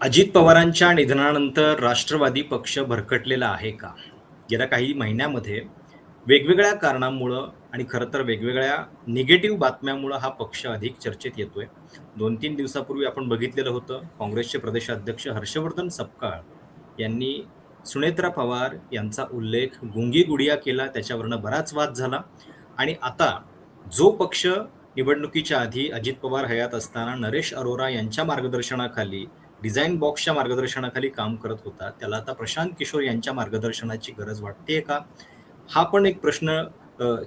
अजित पवारांच्या निधनानंतर राष्ट्रवादी पक्ष भरकटलेला आहे का? गेल्या काही महिन्यामध्ये वेगवेगळ्या कारणांमुळं आणि खरं तर वेगवेगळ्या निगेटिव्ह बातम्यांमुळं हा पक्ष अधिक चर्चेत येतोय. 2-3 दिवसापूर्वी आपण बघितलेलं होतं, काँग्रेसचे प्रदेशाध्यक्ष हर्षवर्धन सपकाळ यांनी सुनेत्रा पवार यांचा उल्लेख गुंगी-गुडिया केला. त्याच्यावरनं बराच वाद झाला आणि आता जो पक्ष निवडणुकीच्या आधी अजित पवार हयात असताना नरेश अरोरा यांच्या मार्गदर्शनाखाली डिझाइन बॉक्सच्या मार्गदर्शनाखाली काम करत होता, त्याला आता प्रशांत किशोर यांच्या मार्गदर्शनाची गरज वाटतेय का? हा पण एक प्रश्न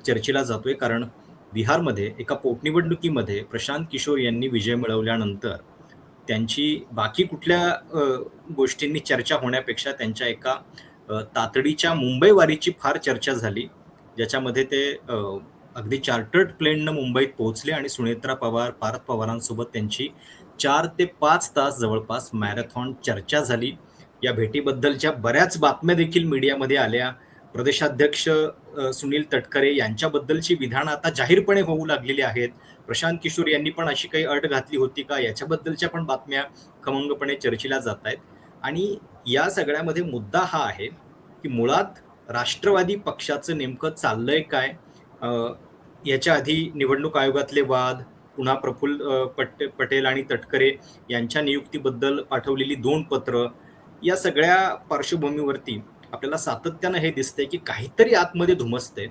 चर्चेला जातोय. कारण बिहारमध्ये एका पोटनिवडणुकीमध्ये प्रशांत किशोर यांनी विजय मिळवल्यानंतर त्यांची बाकी कुठल्या गोष्टींनी चर्चा होण्यापेक्षा त्यांच्या एका तातडीच्या मुंबई वारीची फार चर्चा झाली. ज्याच्यामध्ये ते अगदी चार्टर्ड प्लेननं मुंबईत पोहोचले आणि सुनेत्रा पवार, पार्थ पवारांसोबत त्यांची 4 ते 5 तास जवळपास मॅरेथॉन चर्चा झाली. या भेटीबद्दलच्या बऱ्याच बातम्या देखील मीडियामध्ये आल्या. प्रदेशाध्यक्ष सुनील तटकरे यांच्याबद्दलची विधानं आता जाहीरपणे होऊ लागलेली आहेत. प्रशांत किशोर यांनी पण अशी काही अट घातली होती का? याच्याबद्दलच्या पण बातम्या खमंगपणे चर्चेला जात आहेत. आणि या सगळ्यामध्ये मुद्दा हा आहे की मुळात राष्ट्रवादी पक्षाचं नेमकं चाललंय काय? याच्या आधी निवडणूक आयोगातले वाद, पुन्हा प्रफुल्ल पटेल आणि तटकरे यांच्या नियुक्तीबद्दल पाठवलेली 2 पत्र, या सगळ्या पार्श्वभूमीवरती आपल्याला सातत्यानं हे दिसतंय की काहीतरी आतमध्ये धुमसतंय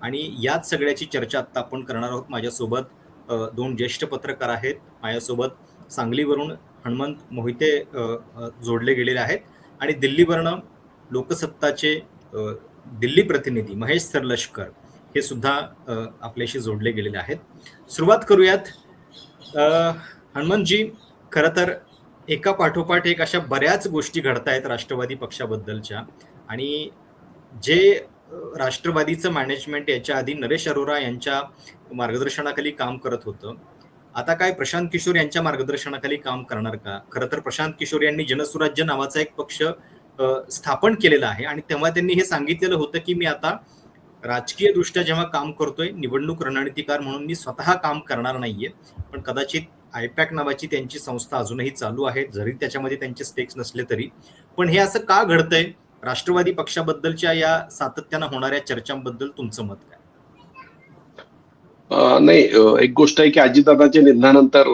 आणि याच सगळ्याची चर्चा आता आपण करणार आहोत. माझ्यासोबत 2 ज्येष्ठ पत्रकार आहेत. माझ्यासोबत सांगलीवरून हनुमंत मोहिते जोडले गेलेले आहेत आणि दिल्लीवरनं लोकसत्ताचे दिल्ली प्रतिनिधी महेश सरलशकर हे सुद्धा आपल्याशी जोडले गेलेले आहेत. सुरुवात करूयात. हनुमंतजी, खरं तर एका पाठोपाठ एक अशा बऱ्याच गोष्टी घडतायत राष्ट्रवादी पक्षाबद्दलच्या आणि जे राष्ट्रवादीचं मॅनेजमेंट याच्या आधी नरेश अरोरा यांच्या मार्गदर्शनाखाली काम करत होतं, आता काय प्रशांत किशोर यांच्या मार्गदर्शनाखाली काम करणार का? खरं तर प्रशांत किशोर यांनी जनसुराज्य नावाचा एक पक्ष स्थापन केलेला आहे आणि तेव्हा त्यांनी हे सांगितलेलं होतं की मी आता राजकीय दृष्ट्या जेव्हा काम करतोय, निवडणूक रणनीतिकार म्हणून मी स्वतः काम करणार नाहीये, पण कदाचित आयपॅक नावाची त्यांची संस्था अजूनही चालू आहे, जरी त्याच्यामध्ये त्यांचे स्टेक्स नसले तरी. पण हे असं का घडतंय? राष्ट्रवादी पक्षाबद्दलच्या या सातत्यानं होणाऱ्या चर्चांबद्दल तुमचं मत काय? नाही, एक गोष्ट आहे की अजितदादांच्या निधनानंतर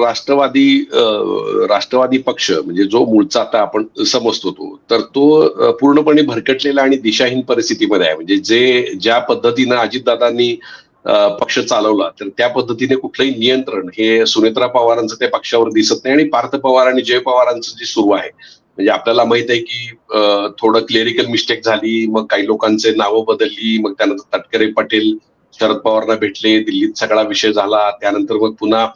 राष्ट्रवादी पक्ष म्हणजे जो मूळचा आता आपण समजतो तो पूर्णपणे भरकटलेला आणि दिशाहीन परिस्थितीमध्ये आहे. म्हणजे ज्या पद्धतीनं अजितदादांनी पक्ष चालवला तर त्या पद्धतीने कुठलंही नियंत्रण हे सुनेत्रा पवारांचं त्या पक्षावर दिसत नाही आणि पार्थ पवार आणि जय पवारांचं जे सुरू आहे. म्हणजे आपल्याला माहित आहे की थोडं क्लेरिकल मिस्टेक झाली, मग काही लोकांचे नावं बदलली, मग त्यानंतर तटकरे पटेल शरद पवारांना भेटले, दिल्लीत सगळा विषय झाला. त्यानंतर मग पुन्हा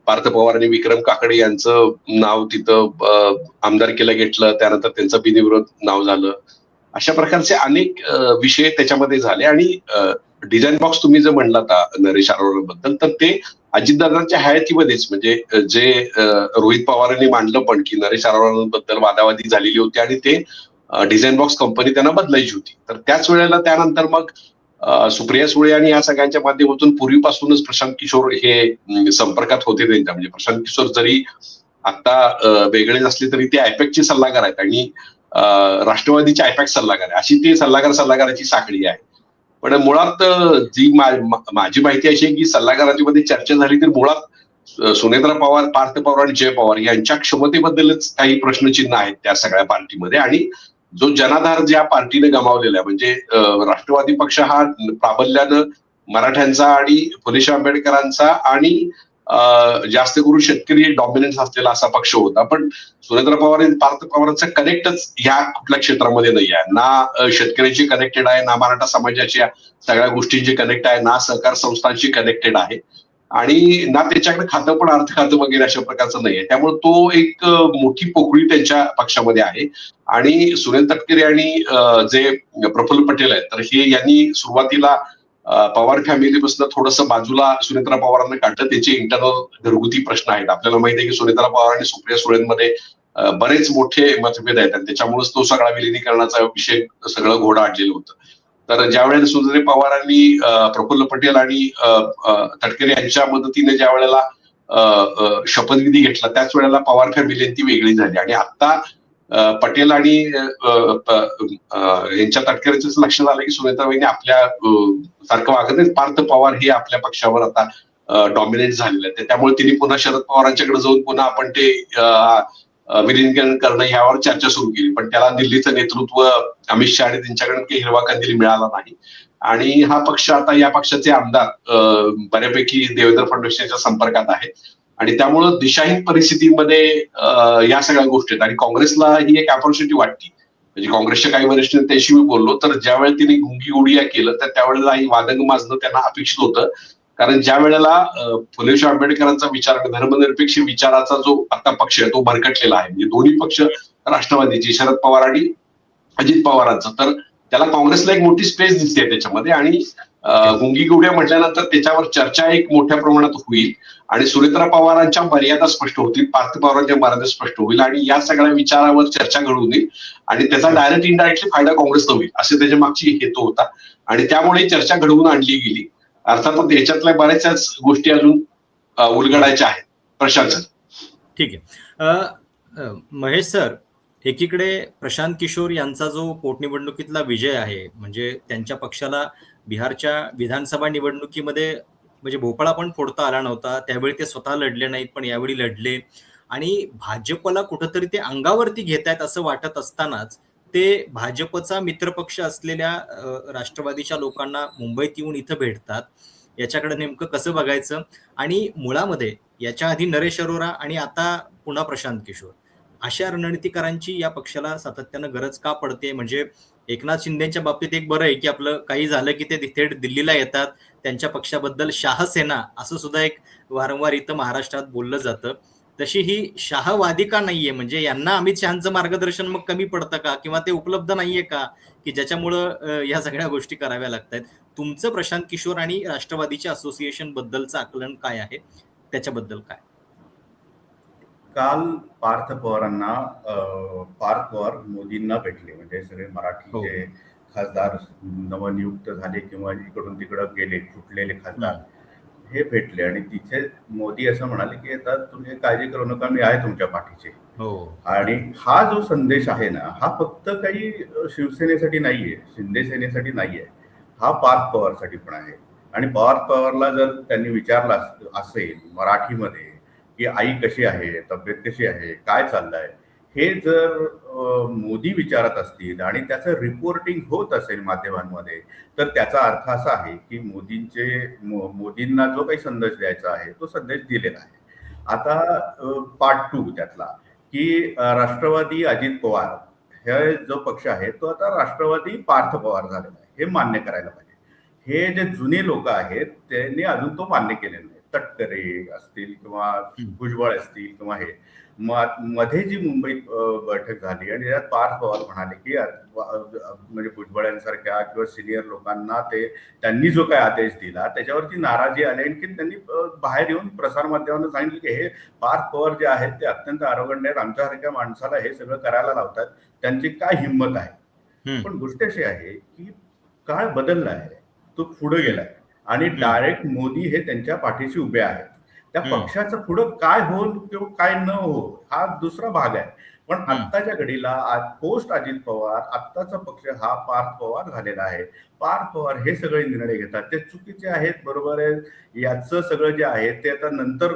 पार्थ पवार आणि विक्रम काकडे यांचं नाव तिथं आमदारकीला घेतलं, त्यानंतर त्यांचं बिनविरोध नाव झालं. अशा प्रकारचे अनेक विषय त्याच्यामध्ये झाले आणि डिझाईन बॉक्स तुम्ही जर म्हणला नरेश अरोराबद्दल, तर ते अजितदादांच्या हयातीमध्येच म्हणजे जे रोहित पवारांनी मांडलं पण की नरेश अरोराबद्दल वादावादी झालेली होती आणि ते डिझाईन बॉक्स कंपनी त्यांना बदलायची होती. तर त्याच वेळेला त्यानंतर मग सुप्रिया सुळे आणि या सगळ्यांच्या माध्यमातून पूर्वीपासूनच प्रशांत किशोर हे संपर्कात होते त्यांच्या. म्हणजे प्रशांत किशोर जरी आता वेगळे नसले तरी ते आयपॅकचे सल्लागार आहेत आणि राष्ट्रवादीचे आयपॅक सल्लागार आहे, अशी ते सल्लागाराची साखळी आहे. पण मुळात जी माझी माहिती अशी आहे की सल्लागारांची मध्ये चर्चा झाली तर मुळात सुनेत्रा पवार, पार्थ पवार आणि जय पवार यांच्या क्षमतेबद्दलच काही प्रश्नचिन्ह आहेत त्या सगळ्या पार्टीमध्ये. आणि जो जनाधार ज्या पार्टीने गमावलेला आहे म्हणजे राष्ट्रवादी पक्ष हा प्राबल्यानं मराठ्यांचा आणि फुले आंबेडकरांचा आणि जास्त करून शेतकरी डॉमिनन्स असलेला असा पक्ष होता. पण सुरेंद्र पवार आणि पार्थ पवारांचा कनेक्टच ह्या कुठल्या क्षेत्रामध्ये नाही आहे. ना शेतकऱ्यांशी कनेक्टेड आहे, ना मराठा समाजाच्या सगळ्या गोष्टींची कनेक्ट आहे, ना सहकार संस्थांशी कनेक्टेड आहे आणि ना त्याच्याकडे खातं पण अर्थ खातं वगैरे अशा प्रकारचं नाहीये. त्यामुळे तो एक मोठी पोकळी त्यांच्या पक्षामध्ये आहे. आणि सुनील तटकरे आणि जे प्रफुल्ल पटेल आहेत तर हे यांनी सुरुवातीला पवार फॅमिलीपासून थोडंसं बाजूला सुनेत्रा पवारांना काढलं. त्याचे इंटरनल घरगुती प्रश्न आहेत. आपल्याला माहिती आहे की सुनेत्रा पवार आणि सुप्रिया सुळेंमध्ये बरेच मोठे मतभेद आहेत आणि त्याच्यामुळेच तो सगळा विलिनीकरणाचा विषय सगळं घोडा आणलेलं होतं. तर ज्या वेळेला सुनेत्रा पवारांनी प्रफुल्ल पटेल आणि तटकरे यांच्या मदतीने ज्या वेळेला शपथविधी घेतला त्याच वेळेला पवार फॅमिली ती वेगळी झाली आणि आता पटेल आणि यांच्या तटकऱ्यांचं लक्ष झालं की सुनेत्राबाईंनी आपल्या सारखं वागत नाही. पार्थ पवार हे आपल्या पक्षावर आता डॉमिनेट झालेले आहेत. त्यामुळे तिने पुन्हा शरद पवारांच्याकडे जाऊन पुन्हा आपण ते विलीनीकरण करणं ह्यावर चर्चा सुरू केली. पण त्याला दिल्लीचं नेतृत्व अमित शहा आणि त्यांच्याकडे काही हिरवा कंदील मिळाला नाही आणि हा पक्ष आता या पक्षाचे आमदार बऱ्यापैकी देवेंद्र फडणवीस यांच्या संपर्कात आहे आणि त्यामुळं दिशाहीन परिस्थितीमध्ये या सगळ्या गोष्टी आहेत आणि काँग्रेसला ही एक ऑपॉर्च्युनिटी वाटते. म्हणजे काँग्रेसच्या काही वरिष्ठ नेत्यांशी मी बोललो तर ज्या वेळेला तिने गुंगी उडिया केलं तर त्यावेळेला ही वादंग माजणं त्यांना अपेक्षित होतं. कारण ज्या वेळेला फुले आंबेडकरांचा विचार धर्मनिरपेक्ष विचाराचा जो आता पक्ष आहे तो भरकटलेला आहे. म्हणजे दोन्ही पक्ष राष्ट्रवादीचे शरद पवार आणि अजित पवारांचं तर त्याला काँग्रेसला एक मोठी स्पेस दिसते त्याच्यामध्ये आणि गुंगी गुड्या म्हटल्यानंतर त्याच्यावर चर्चा एक मोठ्या प्रमाणात होईल आणि सुनेत्रा पवारांच्या मर्यादा स्पष्ट होतील, पार्थ पवारांच्या मर्यादा स्पष्ट होईल आणि या सगळ्या विचारावर चर्चा घडून येईल आणि त्याचा डायरेक्ट इनडायरेक्टली फायदा काँग्रेसला होईल असे त्याच्या मागची हेतू होता आणि त्यामुळे चर्चा घडवून आणली गेली. अर्थातच याच्यातल्या बऱ्याचशाच गोष्टी अजून उलगडायच्या आहेत. प्रशांत सर. ठीक आहे. महेश सर, एकीकडे प्रशांत किशोर यांचा जो पोटनिवडणुकीतला विजय आहे म्हणजे त्यांच्या पक्षाला बिहारच्या विधानसभा निवडणुकीमध्ये म्हणजे भोपळा पण फोडता आला नव्हता. त्यावेळी ते स्वतः लढले नाहीत पण यावेळी लढले आणि भाजपला कुठंतरी ते अंगावरती घेत आहेत असं वाटत असतानाच ते भाजपचा मित्रपक्ष असलेल्या राष्ट्रवादीच्या लोकांना मुंबईत येऊन इथं भेटतात. याच्याकडे नेमकं कसं बघायचं आणि मुळामध्ये याच्या आधी नरेश अरोरा आणि आता पुन्हा प्रशांत किशोर अशा रणनीतिकारांची या पक्षाला सातत्यानं गरज का पडते? म्हणजे एकनाथ शिंदेच्या बाबतीत एक बरं आहे की आपलं काही झालं की ते थेट दिल्लीला येतात, त्यांच्या पक्षाबद्दल शाहसेना असं सुद्धा एक वारंवार इथं महाराष्ट्रात बोललं जातं. तशी ही शाहवादी का नाहीये? म्हणजे यांना अमित शहाचं मार्गदर्शन मग कमी पडतं का किंवा ते उपलब्ध नाहीये का की ज्याच्यामुळं या सगळ्या गोष्टी कराव्या लागतात? तुमचं प्रशांत किशोर आणि राष्ट्रवादीच्या असोसिएशन बद्दलचं आकलन काय आहे, त्याच्याबद्दल काय? काल पार्थ पवार मोदींना भेटले. म्हणजे सगळे मराठी जे खासदार नवनियुक्त झाले किंवा इकडून तिकडं गेले फुटलेले खासदार हे भेटले आणि तिथे मोदी असं म्हणाले की आता तुम्ही काळजी करू नका, मी आहे तुमच्या पाठीचे. आणि हा जो संदेश आहे ना हा फक्त काही शिवसेनेसाठी नाहीये, शिंदे सेनेसाठी नाहीये, हा पार्थ पवारसाठी पण आहे. आणि पार्थ पवारला जर त्यांनी विचारला असेल मराठीमध्ये की आई कशी आहे, तब्येत कशी आहे, काय चाललंय, हे जर मोदी विचारत असतील आणि त्याचं रिपोर्टिंग होत असेल माध्यमांमध्ये तर त्याचा अर्थ असा आहे की मोदींना जो काही संदेश द्यायचा आहे तो संदेश दिलेला आहे. आता पार्ट 2 त्यातला की राष्ट्रवादी अजित पवार हे जो पक्ष आहे तो आता राष्ट्रवादी पार्थ पवार झालेला आहे, हे मान्य करायला पाहिजे. हे जे जुने लोक आहेत त्यांनी अजून तो मान्य केलेला नाही. तटकरे असतील किंवा भुजबळ असतील किंवा हे मध्ये जी मुंबईत बैठक झाली आणि त्यात पार्थ पवार म्हणाले की म्हणजे भुजबळांसारख्या किंवा सिनियर लोकांना त्यांनी जो काही आदेश दिला त्याच्यावरती नाराजी आली आणि त्यांनी बाहेर येऊन प्रसारमाध्यमांना सांगितलं की हे पार्थ पवार जे आहेत ते अत्यंत आरोग्य आहेत, आमच्यासारख्या माणसाला हे सगळं करायला लावतात, त्यांची काय हिंमत आहे. पण गोष्ट अशी आहे की काळ बदलला आहे, तो पुढे गेलाय आणि डायरेक्ट मोदी हे त्यांच्या पाठीशी उभे आहेत. त्या पक्षाचं पुढं काय होईल किंवा काय न हो हा दुसरा भाग आहे. पण आत्ताच्या घडीला पोस्ट अजित पवार आत्ताचा पक्ष हा पार्थ पवार झालेला आहे. पार्थ पवार हे सगळे निर्णय घेतात, ते चुकीचे आहेत, बरोबर आहे, याचं सगळं जे आहे ते आता नंतर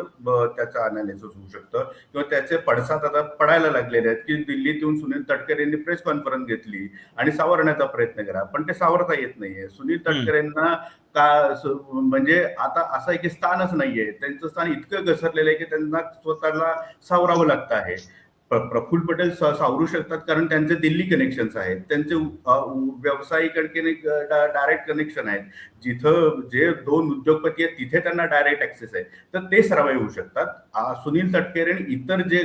त्याचं अनालिसिस होऊ शकतं किंवा त्याचे पडसाद आता पडायला लागलेले आहेत की दिल्लीत येऊन सुनील तटकरे यांनी प्रेस कॉन्फरन्स घेतली आणि सावरण्याचा प्रयत्न केला पण ते सावरता येत नाहीये. सुनील तटकरेंना म्हणजे आता असं आहे की स्थानच नाहीये, त्यांचं स्थान इतकं घसरलेलं आहे की त्यांना स्वतःला सावरावं लागतं आहे. प्रफुल्ल पटेल सावरू शकतात कारण त्यांचे दिल्ली कनेक्शन्स आहेत, त्यांचे व्यावसायिक डायरेक्ट कनेक्शन आहेत, जिथं जे 2 उद्योगपती आहेत तिथे त्यांना डायरेक्ट ऍक्सेस आहे, तर ते सर्वाइव्ह होऊ शकतात. सुनील तटकरे आणि इतर जे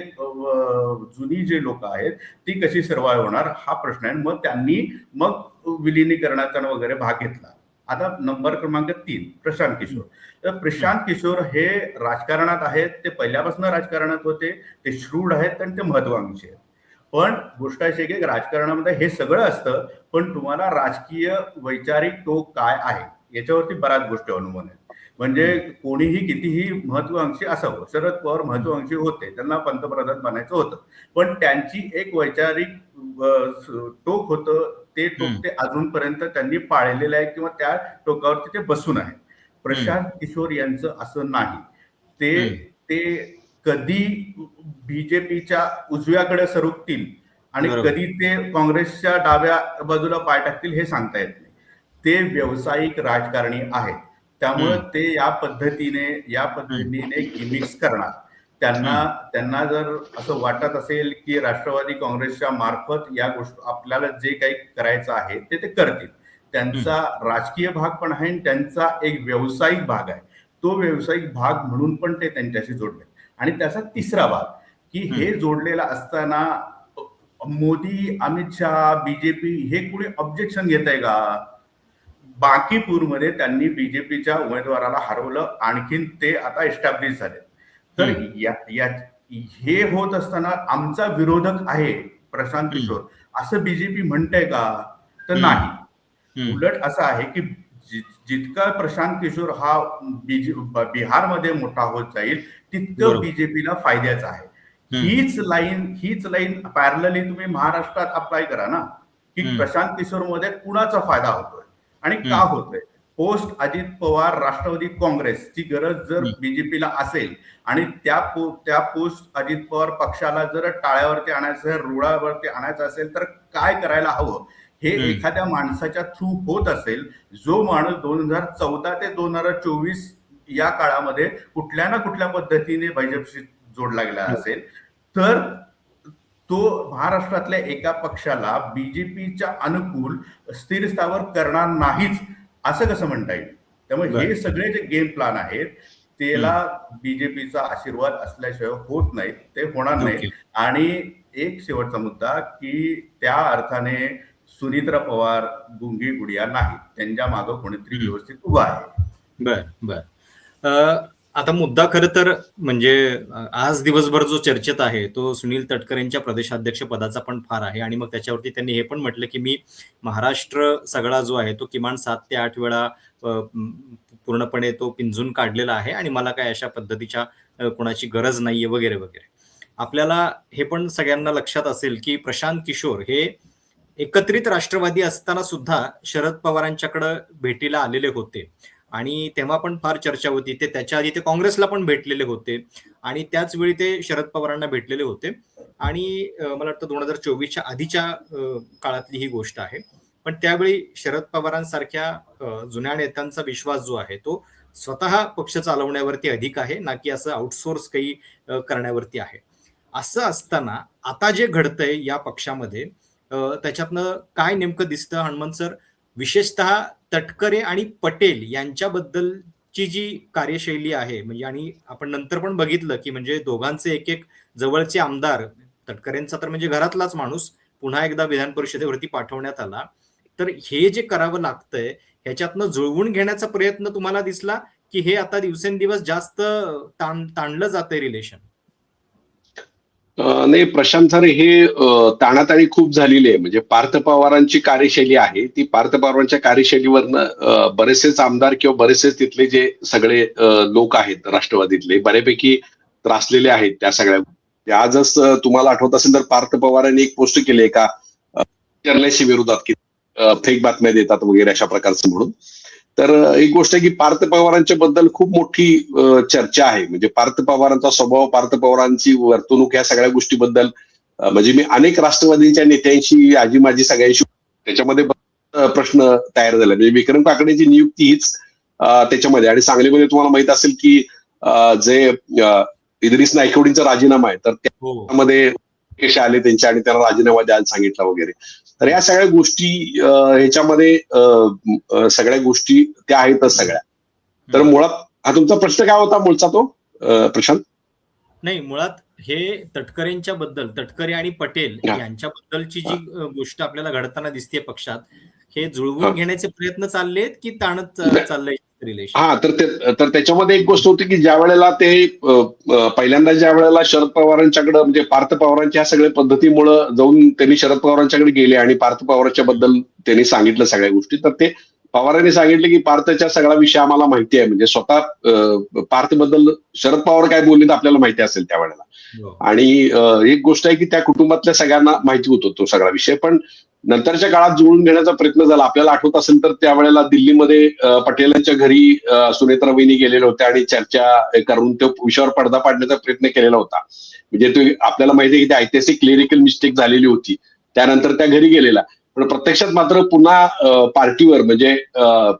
जुनी जे लोक आहेत ती कशी सर्वाइव्ह होणार हा प्रश्न आहे. मग त्यांनी विलिनीकरणाचा वगैरे भाग घेतला. आता नंबर क्रमांक 3 प्रशांत किशोर. तर प्रशांत किशोर हे राजकारणात आहेत, ते पहिल्यापासून राजकारणात होते, ते श्रूड आहेत आणि ते महत्वाकांक्षी आहेत. पण गोष्ट अशी की राजकारणामध्ये हे सगळं असतं पण तुम्हाला राजकीय वैचारिक टोक काय आहे याच्यावरती बऱ्याच गोष्टी अवलंबून आहेत. म्हणजे कोणीही कितीही महत्वाकांक्षी असावं, शरद पवार महत्वाकांक्षी होते, त्यांना पंतप्रधान बनायचं होतं, पण त्यांची एक वैचारिक टोक होतं, ते टोक ते अजूनपर्यंत त्यांनी पाळलेलं आहे किंवा त्या टोकावरती ते बसून आहेत. प्रशांत किशोर यांचं असं नाही. ते कधी बीजेपीच्या उजव्याकडे सरकतील आणि बरोबर. कधी ते काँग्रेसच्या डाव्या बाजूला पाय टाकतील हे सांगता येत नाही. ते व्यावसायिक राजकारणी आहेत, त्यामुळे ते या पद्धतीने गिमिक्स करणार. त्यांना जर असं वाटत असेल की राष्ट्रवादी काँग्रेसच्या मार्फत या गोष्टी आपल्याला जे काही करायचं आहे ते करतील. त्यांचा राजकीय भाग पण आहे आणि त्यांचा एक व्यावसायिक भाग आहे. तो व्यावसायिक भाग म्हणून पण ते त्यांच्याशी जोडले. आणि त्याचा तिसरा भाग की हे जोडलेला असताना मोदी, अमित शहा, बीजेपी हे कुणी ऑब्जेक्शन घेत आहे का? बांकीपूरमध्ये त्यांनी बीजेपीच्या उमेदवाराला हरवलं, आणखीन ते आता एस्टॅब्लिश झाले. तर हे होत असताना आमचा विरोधक आहे प्रशांत किशोर असं बीजेपी म्हणतंय का? तर नाही. उलट असं आहे की जितका प्रशांत किशोर हा बिहारमध्ये मोठा होत जाईल तितकं बीजेपीला फायद्याचं आहे. हीच लाईन पॅरलली तुम्ही महाराष्ट्रात अप्लाय करा ना, की प्रशांत किशोर मध्ये कुणाचा फायदा होतोय आणि का होतोय. पोस्ट अजित पवार राष्ट्रवादी काँग्रेसची गरज जर बीजेपीला असेल आणि त्या पोस्ट अजित पवार पक्षाला जर टाळ्यावरती आणायचं, रुळावरती आणायचं असेल तर काय करायला हवं हे एखाद्या माणसाच्या थ्रू होत असेल, जो माणूस 2014 ते 2024 या काळामध्ये कुठल्या ना कुठल्या पद्धतीने भाजपशी जोडला गेला असेल, तर तो महाराष्ट्रातल्या एका पक्षाला बीजेपीच्या अनुकूल स्थिर स्थावर करणार नाहीच असं कसं म्हणता येईल. त्यामुळे हे सगळे जे गेम प्लॅन आहेत त्याला बीजेपीचा आशीर्वाद असल्याशिवाय होत नाही, ते होणार नाही. आणि एक शेवटचा मुद्दा की त्या अर्थाने सुनीत्रा पवार गुंगी गुडिया नाही, त्यांच्या मागं कोणीतरी व्यवस्थित उभा आहे. बर. आता मुद्दा खरं तर म्हणजे आज दिवसभर जो चर्चेत आहे तो सुनील तटकरेंच्या प्रदेशाध्यक्ष पदाचा पण फार आहे. आणि मग त्याच्यावरती त्यांनी हे पण म्हटलं की मी महाराष्ट्र सगळा जो आहे तो किमान 7 ते 8 वेळा पूर्णपणे तो पिंजून काढलेला आहे आणि मला काय अशा पद्धतीच्या कोणाची गरज नाहीये वगैरे वगैरे. आपल्याला हे पण सगळ्यांना लक्षात असेल की प्रशांत किशोर हे एकत्रित राष्ट्रवादी असताना सुद्धा शरद पवारांच्याकडे भेटीला आलेले होते आणि तेव्हा पण फार चर्चा होती. ते त्याच्या आधी ते काँग्रेसला पण भेटलेले होते आणि त्याच वेळी ते शरद पवारांना भेटलेले होते. आणि मला वाटतं 2024च्या आधीच्या काळातली ही गोष्ट आहे. पण त्यावेळी शरद पवारांसारख्या जुन्या नेत्यांचा विश्वास जो आहे तो स्वतः पक्ष चालवण्यावरती अधिक आहे, ना की असं आउटसोर्स काही करण्यावरती आहे. असं असताना आता जे घडतंय या पक्षामध्ये त्याच्यातनं काय नेमकं दिसतं हनुमंत सर? विशेषतः तटकरे आणि पटेल यांच्याबद्दलची जी कार्यशैली आहे, म्हणजे आणि आपण नंतर पण बघितलं की म्हणजे दोघांचे एक जवळचे आमदार, तटकरेंचा तर म्हणजे घरातलाच माणूस पुन्हा एकदा विधान परिषदेवरती पाठवण्यात आला. तर हे जे करावं लागतंय ह्याच्यातनं जुळवून घेण्याचा प्रयत्न तुम्हाला दिसला की हे आता दिवसेंदिवस जास्त ताणलं जातंय रिलेशन? नाही प्रशांत सर, हे ताणाताणी खूप झालेली आहे. म्हणजे पार्थ पवारांची कार्यशैली आहे ती, पार्थ पवारांच्या कार्यशैलीवरनं बरेचसेच आमदार किंवा बरेचसेच तिथले जे सगळे लोक आहेत राष्ट्रवादीतले बऱ्यापैकी त्रासलेले आहेत त्या सगळ्या. आजच तुम्हाला आठवत असेल तर पार्थ पवारांनी एक पोस्ट केली एका जर्नलिस्टच्या विरोधात की फेक बातम्या देतात वगैरे अशा प्रकारचं म्हणून. तर एक गोष्ट आहे की पार्थ पवारांच्या बद्दल खूप मोठी चर्चा आहे. म्हणजे पार्थ पवारांचा स्वभाव, पार्थ पवारांची वर्तणूक या सगळ्या गोष्टीबद्दल म्हणजे मी अनेक राष्ट्रवादीच्या नेत्यांशी, आजी माझी सगळ्यांशी त्याच्यामध्ये प्रश्न तयार झाला. म्हणजे विक्रम काकडेची नियुक्ती हीच त्याच्यामध्ये. आणि सांगलीमध्ये तुम्हाला माहित असेल की जे इद्रिस नायकवडींचा राजीनामा आहे तर त्यामध्ये केश आले त्यांच्या आणि त्यांना राजीनामा द्यायला सांगितला वगैरे. तर या सगळ्या गोष्टी ह्याच्यामध्ये सगळ्या गोष्टी त्या आहेतच सगळ्या. तर मुळात हा तुमचा प्रश्न काय होता मूळचा तो प्रशांत? नाही, मुळात हे तटकरेंच्या बद्दल, तटकरे आणि पटेल यांच्याबद्दलची जी गोष्ट आपल्याला घडताना दिसते पक्षात, हे जुळवून घेण्याचे प्रयत्न चाललेत की ताणत चाललंय रिलेशन? हा, तर त्याच्यामध्ये एक गोष्ट होती की ज्या वेळेला ते पहिल्यांदा ज्या वेळेला शरद पवारांच्याकडे म्हणजे पार्थ पवारांच्या ह्या सगळ्या पद्धतीमुळं जाऊन त्यांनी शरद पवारांच्याकडे गेले आणि पार्थ पवारांच्या बद्दल त्यांनी सांगितलं सगळ्या गोष्टी, तर ते पवारांनी सांगितलं की पार्थच्या सगळा विषय आम्हाला माहिती आहे. म्हणजे स्वतः पार्थ बद्दल शरद पवार काय बोलले तर आपल्याला माहिती असेल त्यावेळेला. हो. आणि एक गोष्ट आहे की त्या कुटुंबातल्या सगळ्यांना माहिती होतो तो सगळा विषय. पण नंतरच्या काळात जुळून घेण्याचा प्रयत्न झाला. आपल्याला आठवत असेल तर त्यावेळेला दिल्लीमध्ये पटेलांच्या घरी सुनेत्रा वहिनी गेलेल्या होत्या आणि चर्चा करून त्या विषयावर पडदा पाडण्याचा प्रयत्न केलेला होता. म्हणजे तो आपल्याला माहिती आहे की ती ऐतिहासिक क्लेरिकल मिस्टेक झालेली होती. त्यानंतर त्या घरी गेलेला. पण प्रत्यक्षात मात्र पुन्हा पार्टीवर म्हणजे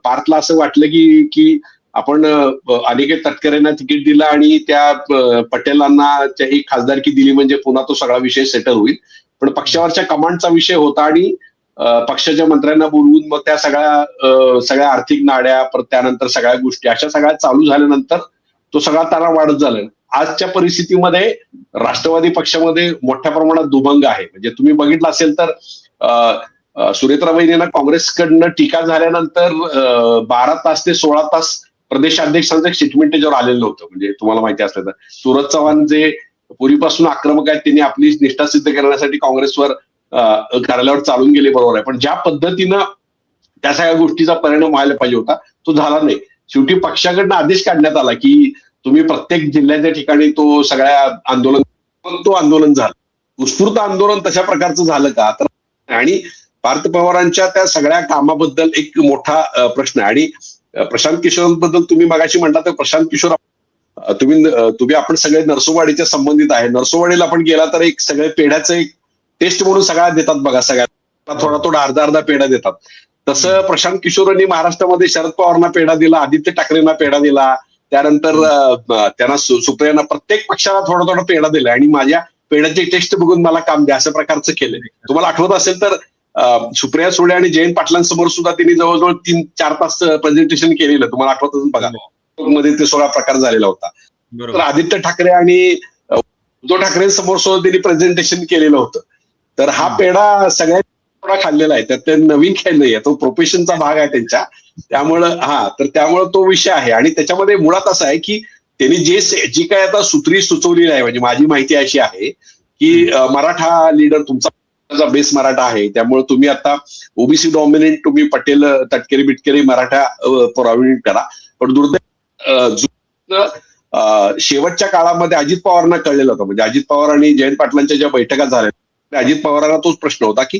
पार्थला असं वाटलं की आपण अनिकेत तटकरेंना तिकीट दिलं आणि त्या पटेलांना एक खासदारकी दिली म्हणजे पुन्हा तो सगळा विषय सेटल होईल. पण पक्षावरच्या कमांडचा विषय होता आणि पक्षाच्या मंत्र्यांना बोलवून मग त्या सगळ्या आर्थिक नाड्या परत त्यानंतर सगळ्या गोष्टी अशा सगळ्या चालू झाल्यानंतर तो सगळा तारा वाढत झाला. आजच्या परिस्थितीमध्ये राष्ट्रवादी पक्षामध्ये मोठ्या प्रमाणात दुभंग आहे. म्हणजे तुम्ही बघितलं असेल तर सुनेत्रा वहिनींना काँग्रेसकडनं टीका झाल्यानंतर 12 तास ते 16 तास प्रदेशाध्यक्षांचं स्टेटमेंट त्याच्यावर आलेलं नव्हतं. म्हणजे तुम्हाला माहिती असलं तर सूरज चव्हाण जे पूर्वीपासून आक्रमक आहेत त्यांनी आपली निष्ठा सिद्ध करण्यासाठी काँग्रेसवर कार्यालयावर चालून गेले, बरोबर आहे. पण ज्या पद्धतीनं त्या सगळ्या गोष्टीचा परिणाम व्हायला पाहिजे होता तो झाला नाही. शेवटी पक्षाकडनं आदेश काढण्यात आला की तुम्ही प्रत्येक जिल्ह्याच्या ठिकाणी तो सगळ्या आंदोलन झालं. उत्स्फूर्त आंदोलन तशा प्रकारचं झालं का तर. आणि पार्थ पवारांच्या त्या सगळ्या कामाबद्दल एक मोठा प्रश्न आहे. आणि प्रशांत किशोरबद्दल तुम्ही मगाशी म्हणला तर प्रशांत किशोर तुम्ही आपण सगळे नरसोबावाडीच्या संबंधित आहे. नरसोबावाडीला आपण गेला तर एक सगळे पेढ्याचं एक टेस्ट म्हणून सगळ्या देतात बघा. सगळ्या थोडा अर्धा पेढा देतात. तसं प्रशांत किशोरांनी महाराष्ट्रामध्ये शरद पवारांना पेढा दिला, आदित्य ठाकरेंना पेढा दिला, त्यानंतर त्यांना सुप्रियांना प्रत्येक पक्षाला थोडा पेढा दिला आणि माझ्या पेढ्याची टेस्ट बघून मला काम द्या असं प्रकारचं केलंय. तुम्हाला आठवत असेल तर सुप्रिया सुळे आणि जयंत पाटलांसमोर सुद्धा त्यांनी जवळजवळ 3-4 तास प्रेझेंटेशन केलेलं. तुम्हाला आठवत असेल बघा. मध्ये ते सगळा प्रकार झालेला होता. तर आदित्य ठाकरे आणि उद्धव ठाकरेंसमोर सुद्धा त्यांनी प्रेझेंटेशन केलेलं होतं. तर हा पेढा सगळ्यांनी थोडा खाल्लेला आहे. त्यात ते नवीन काही नाहीये, तो प्रोफेशनचा भाग आहे त्यांच्या. त्यामुळं तो विषय आहे. आणि त्याच्यामध्ये मुळात असं आहे की त्यांनी जी काय आता सूत्री सुचवलेली आहे, म्हणजे माझी माहिती अशी आहे की मराठा लीडर तुमचा बेस मराठा आहे, त्यामुळे तुम्ही आता ओबीसी डॉमिनेंट तुम्ही पटेल तटकरे बिटकरे मराठा प्रॉमिनेंट करा. पण दुर्दैव शेवटच्या काळामध्ये अजित पवारांना कळलेलं होतं. म्हणजे अजित पवार आणि जयंत पाटलांच्या ज्या बैठका झाल्या अजित पवारांना तोच प्रश्न होता की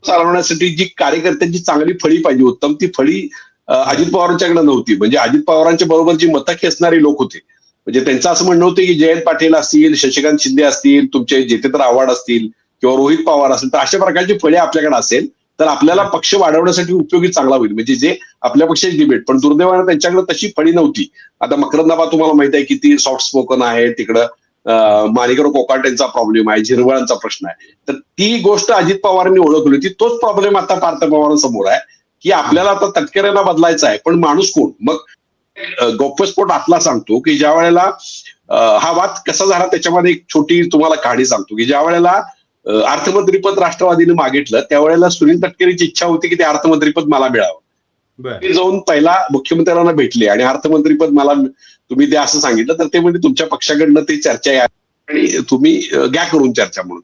चालवण्यासाठी जी कार्यकर्त्यांची चांगली फळी पाहिजे, उत्तम ती फळी अजित पवारांच्याकडे नव्हती. म्हणजे अजित पवारांच्या बरोबर जी मतं खेचणारी लोक होते, म्हणजे त्यांचं असं म्हणणं होतं की जयंत पाटील असतील, शशिकांत शिंदे असतील, तुमचे जितेंद्र आव्हाड असतील किंवा रोहित पवार असेल, तर अशा प्रकारची फळी आपल्याकडे असेल तर आपल्याला पक्ष वाढवण्यासाठी उपयोगी चांगला होईल. म्हणजे जे आपल्या पक्षाची डिबेट. पण दुर्दैवानं त्यांच्याकडे तशी फळी नव्हती. आता मकरंदाबा तुम्हाला माहिती आहे किती सॉफ्ट स्पोकन आहे, तिकडं माणिकराव कोकाटेंचा प्रॉब्लेम आहे, झिरवळांचा प्रश्न आहे. तर ती गोष्ट अजित पवारांनी ओळखली होती. तोच प्रॉब्लेम आता पार्थ पवारांसमोर आहे की आपल्याला आता तटकरेंना बदलायचा आहे, पण माणूस कोण. मग गौप्यस्फोट आतला सांगतो की ज्या वेळेला हा वाद कसा झाला त्याच्यामध्ये एक छोटी तुम्हाला कहाणी सांगतो की ज्या वेळेला अर्थमंत्रीपद राष्ट्रवादीने मागितलं त्यावेळेला सुनील तटकरेंची इच्छा होती की ते अर्थमंत्रीपद मला मिळावं. ते जाऊन पहिला मुख्यमंत्र्यांना भेटले आणि अर्थमंत्रीपद मला तुम्ही द्या असं सांगितलं. तर ते म्हणजे तुमच्या पक्षाकडनं ती चर्चा आहे आणि तुम्ही घ्या करून चर्चा म्हणून.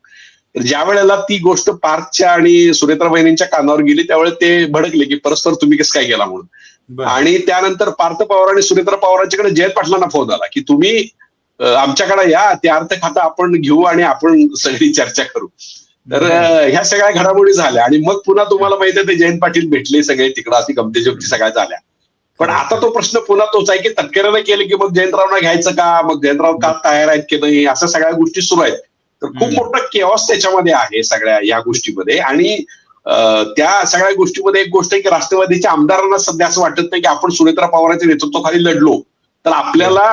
तर ज्या वेळेला ती गोष्ट पार्थच्या आणि सुनेत्रा वहिनींच्या कानावर गेली त्यावेळेस ते भडकले की परस्पर तुम्ही कसं काय केला म्हणून. आणि त्यानंतर पार्थ पवार आणि सुनेत्रा पवारांच्याकडे जयंत पाटलांना फोन आला की तुम्ही आमच्याकडे या, ते अर्थ खातं आपण घेऊ आणि आपण सगळी चर्चा करू. तर ह्या सगळ्या घडामोडी झाल्या आणि मग पुन्हा तुम्हाला माहिती आहे ते जयंत पाटील भेटले सगळे तिकडं, अशी गमती जमती सगळ्या झाल्या. पण आता तो प्रश्न पुन्हा तोच आहे की तटकरेनं केलं की मग जयंतरावना घ्यायचं का, मग जयंतराव का तयार आहेत की नाही, अशा सगळ्या गोष्टी सुरू आहेत. तर खूप मोठा केऑस त्याच्यामध्ये आहे सगळ्या या गोष्टीमध्ये. आणि त्या सगळ्या गोष्टीमध्ये एक गोष्ट आहे की राष्ट्रवादीच्या आमदारांना सध्या असं वाटत नाही की आपण सुनेत्रा पवारांच्या नेतृत्वाखाली लढलो तर आपल्याला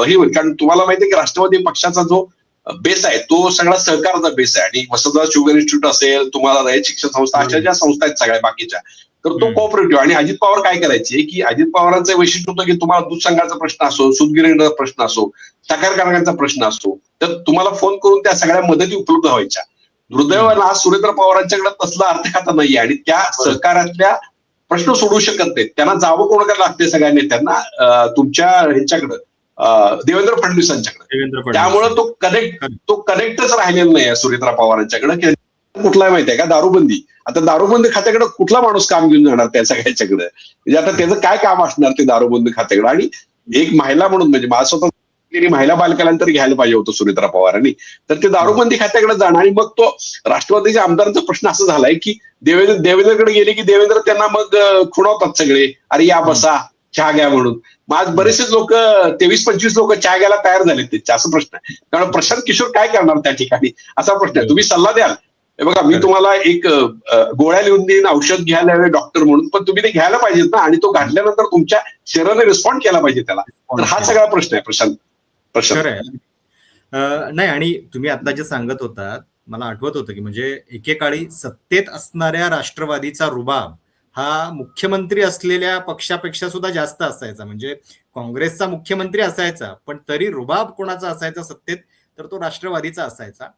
हे होईल. कारण तुम्हाला माहिती आहे की राष्ट्रवादी पक्षाचा जो बेस आहे तो सगळा सहकाराचा बेस आहे. आणि वसंतदास शुगर इन्स्टिट्यूट असेल, तुम्हाला रयत शिक्षण संस्था, अशा ज्या संस्था आहेत सगळ्या बाकीच्या, तर तो कोऑपरेटिव्ह. आणि अजित पवार काय करायचे की अजित पवारांचं वैशिष्ट्य होतं की तुम्हाला दूध संघाचा प्रश्न असो, सूतगिरणीचा प्रश्न असो, साखर कारखान्याचा प्रश्न असो, तर तुम्हाला फोन करून त्या सगळ्या मदती उपलब्ध व्हायच्या. दुर्दैवानं आज सुरेंद्र पवारांच्याकडे तसला अर्थ खाता नाहीये आणि त्या सहकारातल्या प्रश्न सोडू शकत नाहीत. त्यांना जावं कोणाकडे लागते सगळ्या नेत्यांना, तुमच्या ह्यांच्याकडं देवेंद्र फडणवीसांच्याकडे. त्यामुळे तो कनेक्टच राहिलेला नाही सुरेंद्र पवारांच्याकडे. कुठला आहे माहितीये का? दारूबंदी. आता दारूबंदी खात्याकडे कुठला माणूस काम घेऊन जाणार त्या सगळ्याच्याकडे? म्हणजे आता त्याचं काय काम असणार ते दारूबंदी खात्याकडे? आणि एक महिला म्हणून म्हणजे मला स्वतः महिला बालकल्याण तरी घ्यायला पाहिजे होतं सुनेत्रा पवारांनी. तर ते दारूबंदी खात्याकडे जाणार आणि मग तो राष्ट्रवादीच्या आमदारांचा प्रश्न असा झालाय की देवेंद्रकडे गेले की देवेंद्र त्यांना मग खुणावतात सगळे, अरे या बसा चहा घ्या म्हणून. मग आज बरेचसे लोक 23-25 लोक चहा घ्यायला तयार झाले त्याचा, असा प्रश्न आहे. कारण प्रशांत किशोर काय करणार त्या ठिकाणी असा प्रश्न आहे. तुम्ही सल्ला द्याल, हे बघा मी तुम्हाला एक गोळ्या लिहून देईन, औषध घ्यायला हवे डॉक्टर म्हणून, पण तुम्ही ते घ्यायला पाहिजेत ना, आणि तो घातल्यानंतर तुमच्या शरीराने रिस्पॉन्ड केला पाहिजे त्याला. तर हा सगळा प्रश्न आहे प्रशांत. नाही, आणि तुम्ही आता जे सांगत होतात मला आठवत होतं की म्हणजे एकेकाळी सत्तेत असणाऱ्या राष्ट्रवादीचा रुबाब हा मुख्यमंत्री असलेल्या पक्षापेक्षा सुद्धा जास्त असायचा. म्हणजे काँग्रेसचा मुख्यमंत्री असायचा पण तरी रुबाब कोणाचा असायचा सत्तेत, तर तो राष्ट्रवादीचा असायचा.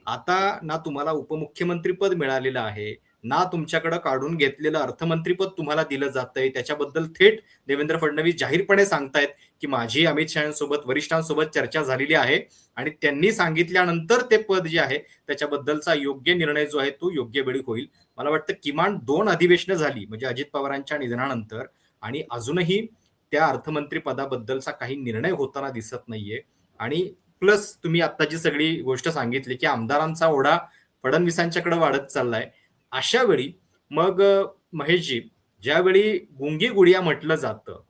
आता ना तुम्हाला उपमुख्यमंत्री पद मिळालेलं आहे, ना तुमच्याकडे काढून घेतलेलं अर्थमंत्रीपद तुम्हाला दिलं जातंय. त्याच्याबद्दल थेट देवेंद्र फडणवीस जाहीरपणे सांगतायत की माझी अमित शहासोबत वरिष्ठांसोबत चर्चा झालेली आहे आणि त्यांनी सांगितल्यानंतर ते पद जे आहे त्याच्याबद्दलचा योग्य निर्णय जो आहे तो योग्य वेळी होईल. मला वाटतं किमान 2 अधिवेशनं झाली म्हणजे अजित पवारांच्या निधनानंतर, आणि अजूनही त्या अर्थमंत्री पदाबद्दलचा काही निर्णय होताना दिसत नाहीये. आणि प्लस तुम्ही आता जी सगळी गोष्ट सांगितली की आमदारांचा ओढा फडणवीसांच्याकडे वाढत चाललाय, अशा वेळी मग महेशजी, ज्यावेळी गुंगी गुडिया म्हटलं जातं,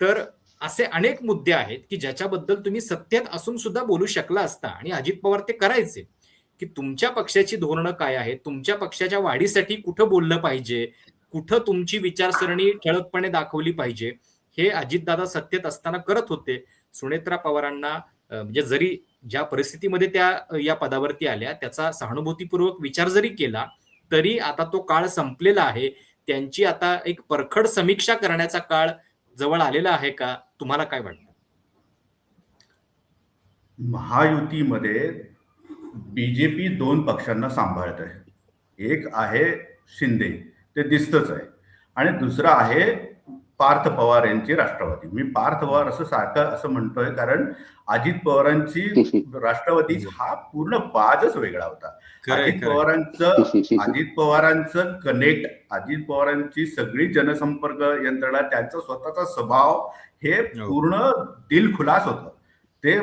तर असे अनेक मुद्दे आहेत की ज्याच्याबद्दल तुम्ही सत्तेत असून सुद्धा बोलू शकला असता, आणि अजित पवार ते करायचे की तुमच्या पक्षाची धोरणं काय आहेत, तुमच्या पक्षाच्या वाढीसाठी कुठं बोललं पाहिजे, कुठं तुमची विचारसरणी ठळकपणे दाखवली पाहिजे, हे अजितदादा सत्तेत असताना करत होते. सुनेत्रा पवारांना म्हणजे जरी ज्या परिस्थितीमध्ये त्या या पदावरती आल्या त्याचा सहानुभूतीपूर्वक विचार जरी केला तरी आता तो काळ संपलेला आहे. त्यांची आता एक परखड समीक्षा करण्याचा काळ जवळ आलेला आहे का? तुम्हाला काय वाटतं? महायुतीमध्ये बीजेपी 2 पक्षांना सांभाळत आहे. एक आहे शिंदे, ते दिसतच आहे, आणि दुसरा आहे पार्थ पवार यांची राष्ट्रवादी. मी पार्थ पवार असं सारखं असं म्हणतोय कारण अजित पवारांची राष्ट्रवादी हा पूर्ण बाजच वेगळा होता. अजित पवारांचं कनेक्ट, अजित पवारांची सगळी जनसंपर्क यंत्रणा, त्यांचा स्वतःचा स्वभाव हे पूर्ण दिलखुलास होतं. ते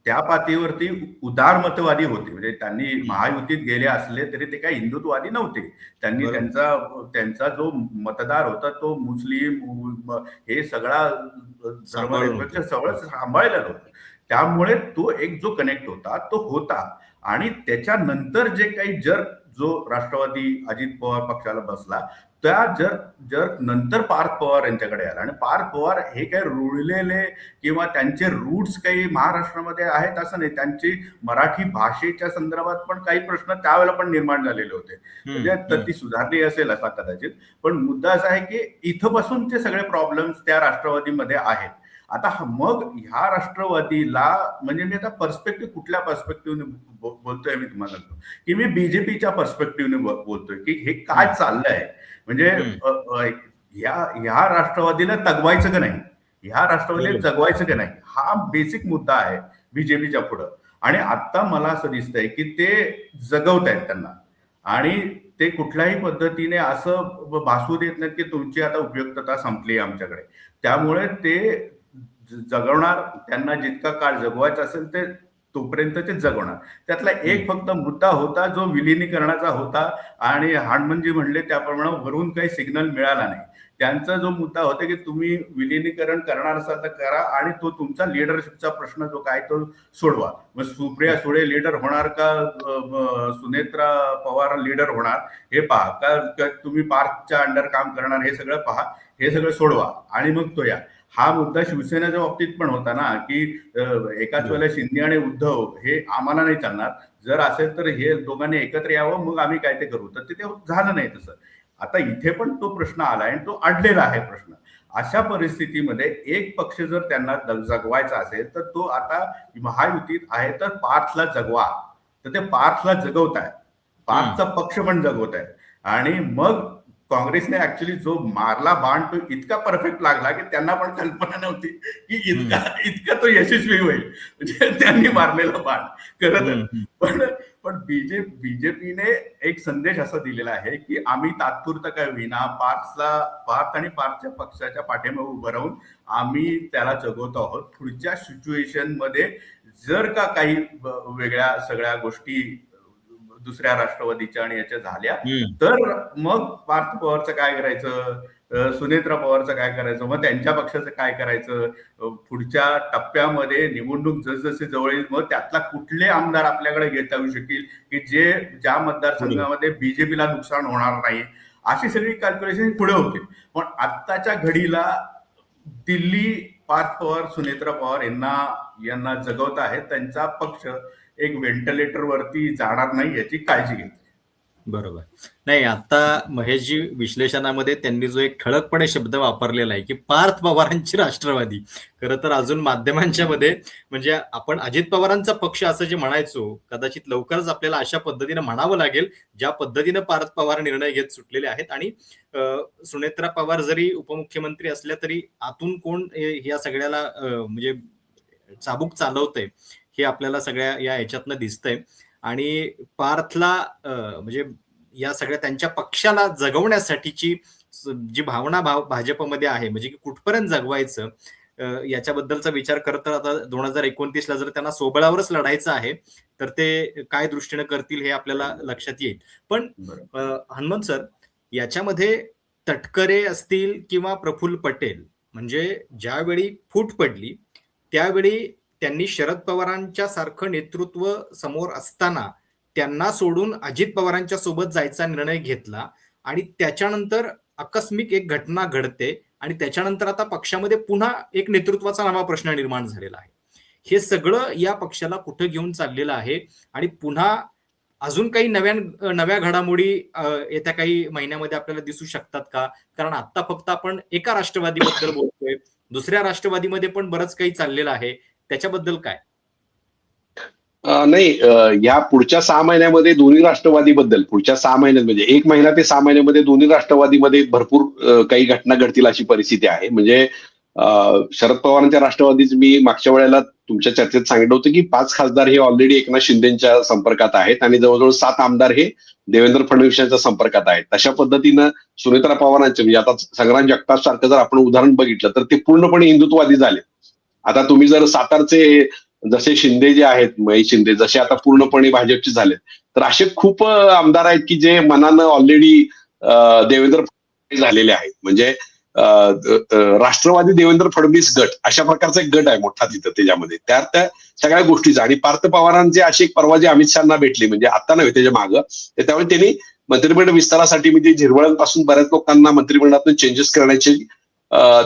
त्या पातळीवरती उदारमतवादी होते. म्हणजे त्यांनी महायुतीत गेले असले तरी ते काही हिंदुत्ववादी नव्हते. त्यांनी त्यांचा जो मतदार होता तो मुस्लिम हे सगळा धर्मनिरपेक्ष सगळं सांभाळलेलं होतं. त्यामुळे तो एक जो कनेक्ट होता तो होता. आणि त्याच्यानंतर जे काही जो राष्ट्रवादी अजित पवार पक्षाला बसला, त्या जर नंतर पार्थ पवार यांच्याकडे आला, आणि पार्थ पवार हे काही रुळलेले किंवा त्यांचे रूट्स काही महाराष्ट्रामध्ये आहेत असं नाही. त्यांची मराठी भाषेच्या संदर्भात पण काही प्रश्न त्यावेळेला पण निर्माण झालेले होते. म्हणजे तर ती सुधारली असेल असा कदाचित, पण मुद्दा असा आहे की इथपासून ते सगळे प्रॉब्लेम्स त्या राष्ट्रवादीमध्ये आहेत. आता मग ह्या राष्ट्रवादीला म्हणजे मी आता पर्स्पेक्टिव्ह कुठल्या पर्स्पेक्टिव्हने बोलतोय मी तुम्हाला की मी बीजेपीच्या पर्स्पेक्टिव्हने बोलतोय की हे काय चाललंय. म्हणजे ह्या राष्ट्रवादीला तगवायचं का नाही, ह्या राष्ट्रवादीला जगवायचं का नाही, हा बेसिक मुद्दा आहे बीजेपीच्या पुढं. आणि आता मला असं दिसतंय की ते जगवत आहेत त्यांना, आणि ते कुठल्याही पद्धतीने असं भासवू देत नाहीत की तुमची आता उपयुक्तता संपली आमच्याकडे. त्यामुळे ते जगवणार, त्यांना जितका काळ जगवायचा असेल ते तोपर्यंत ते जगवणार. त्यातला एक फक्त मुद्दा होता जो विलिनीकरणाचा होता, आणि हाणमनजी म्हणले त्याप्रमाणे वरून काही सिग्नल मिळाला नाही. त्यांचा जो मुद्दा होता की तुम्ही विलिनीकरण करणार असाल तर करा, आणि तो तुमचा लिडरशिपचा प्रश्न जो काय तो सोडवा. मग सुप्रिया सुळे लीडर होणार का सुनेत्रा पवार लीडर होणार हे पहा, का तुम्ही पार्थच्या अंडर काम करणार हे सगळं पहा, हे सगळं सोडवा आणि मग तो या. हा मुद्दा शिवसेनेच्या बाबतीत पण होता ना की एकाच वेळेला शिंदे आणि उद्धव हे आम्हाला नाही चालणार, जर असेल तर हे दोघांनी एकत्र यावं मग आम्ही काय ते करू. तर ते झालं नाही तसं. आता इथे पण तो प्रश्न आला आणि तो अडलेला आहे प्रश्न. अशा परिस्थितीमध्ये एक पक्ष जर त्यांना जगवायचा असेल तर तो आता महायुतीत आहे तर पार्थला जगवा. तर ते पार्थला जगवत आहे, पार्थचा पक्ष पण जगवत आहे, आणि मग काँग्रेसने ऍक्च्युली जो मारला बाण तो इतका परफेक्ट लागला की त्यांना पण कल्पना नव्हती की इतका तो यशस्वी होईल, म्हणजे त्यांनी मारलेला बाण खरं तर. पण बीजेपीने एक संदेश असा दिलेला आहे की आम्ही तात्पुरतं काय होईना पार्थ आणि पार्थच्या पक्षाच्या पाठीमागे उभं राहून आम्ही त्याला जगवतो आहोत. पुढच्या सिच्युएशन मध्ये जर का काही वेगळ्या सगळ्या गोष्टी दुसऱ्या राष्ट्रवादीच्या आणि याच्या झाल्या तर मग पार्थ पवारचं काय करायचं, सुनेत्रा पवारचं काय करायचं, मग त्यांच्या पक्षाचं काय करायचं, पुढच्या टप्प्यामध्ये निवडणूक जसजसे जवळ येईल मग त्यातला कुठले आमदार आपल्याकडे घेता येऊ शकेल की ज्या मतदारसंघामध्ये बीजेपीला नुकसान होणार नाही, अशी सगळी कॅल्क्युलेशन पुढे होतील. पण आत्ताच्या घडीला दिल्ली पार्थ पवार सुनेत्रा पवार यांना जगवत आहेत. त्यांचा पक्ष एक व्हेंटिलेटर वरती जाणार नाही याची काळजी घेते. बरोबर. नाही, आता महेशजी विश्लेषणामध्ये त्यांनी जो एक ठळकपणे शब्द वापरलेला आहे की पार्थ पवारांची राष्ट्रवादी, खरं तर अजून माध्यमांच्या मध्ये म्हणजे आपण अजित पवारांचा पक्ष असं जे म्हणायचो, कदाचित लवकरच आपल्याला अशा पद्धतीने म्हणावं लागेल ज्या पद्धतीनं पार्थ पवार निर्णय घेत सुटलेले आहेत. आणि सुनेत्रा पवार जरी उपमुख्यमंत्री असल्या तरी आतून कोण या सगळ्याला म्हणजे चाबूक चालवतंय हे आपल्याला सगळ्या या ह्याच्यातनं दिसतंय. आणि पार्थला म्हणजे या सगळ्या त्यांच्या पक्षाला जगवण्यासाठीची जी भावना भाजपमध्ये आहे, म्हणजे की कुठपर्यंत जगवायचं याच्याबद्दलचा विचार करत आता 2029ला जर त्यांना सोबळावरच लढायचं आहे तर ते काय दृष्टीने करतील हे आपल्याला लक्षात येईल. पण हनुमंत सर, याच्यामध्ये तटकरे असतील किंवा प्रफुल्ल पटेल, म्हणजे ज्यावेळी फूट पडली त्यावेळी त्यांनी शरद पवारांच्या सारखं नेतृत्व समोर असताना त्यांना सोडून अजित पवारांच्या सोबत जायचा निर्णय घेतला आणि त्याच्यानंतर आकस्मिक एक घटना घडते आणि त्याच्यानंतर आता पक्षामध्ये पुन्हा एक नेतृत्वाचा नवा प्रश्न निर्माण झालेला आहे. हे सगळं या पक्षाला कुठं घेऊन चाललेलं आहे आणि पुन्हा अजून काही नव्या घडामोडी येत्या काही महिन्यामध्ये आपल्याला दिसू शकतात का? कारण आता फक्त आपण एका राष्ट्रवादीबद्दल बोलतोय, दुसऱ्या राष्ट्रवादीमध्ये पण बरंच काही चाललेलं आहे, त्याच्याबद्दल काय? नाही, या पुढच्या 6 महिन्यामध्ये दोन्ही राष्ट्रवादीबद्दल पुढच्या 6 महिन्यात म्हणजे 1 महिना ते 6 महिन्यामध्ये दोन्ही राष्ट्रवादीमध्ये भरपूर काही घटना घडतील अशी परिस्थिती आहे. म्हणजे शरद पवारांच्या राष्ट्रवादीच मी मागच्या वेळेला तुमच्या चर्चेत सांगितलं होतं की 5 खासदार हे ऑलरेडी एकनाथ शिंदेच्या संपर्कात आहेत आणि जवळजवळ 7 आमदार हे देवेंद्र फडणवीस यांच्या संपर्कात आहेत. अशा पद्धतीनं सुनेत्रा पवारांचे म्हणजे आता संग्राम जगताप सारखं जर आपण उदाहरण बघितलं तर ते पूर्णपणे हिंदुत्ववादी झाले. आता तुम्ही जर सातारचे जसे शिंदे जे आहेत, महेश शिंदे जसे आता पूर्णपणे भाजपचे झालेत, तर असे खूप आमदार आहेत की जे मनानं ऑलरेडी देवेंद्र फडणवीस झालेले आहेत. म्हणजे राष्ट्रवादी देवेंद्र फडणवीस गट अशा प्रकारचा एक गट आहे मोठा तिथं त्याच्यामध्ये त्या सगळ्या गोष्टीचा. आणि पार्थ पवारांचे असे एक परवा जे अमित शहाना भेटले, म्हणजे आता नव्हे त्याच्या मागं, त्यावेळी त्यांनी मंत्रिमंडळ विस्तारासाठी म्हणजे झिरवळांपासून बऱ्याच लोकांना मंत्रिमंडळातून चेंजेस करण्याची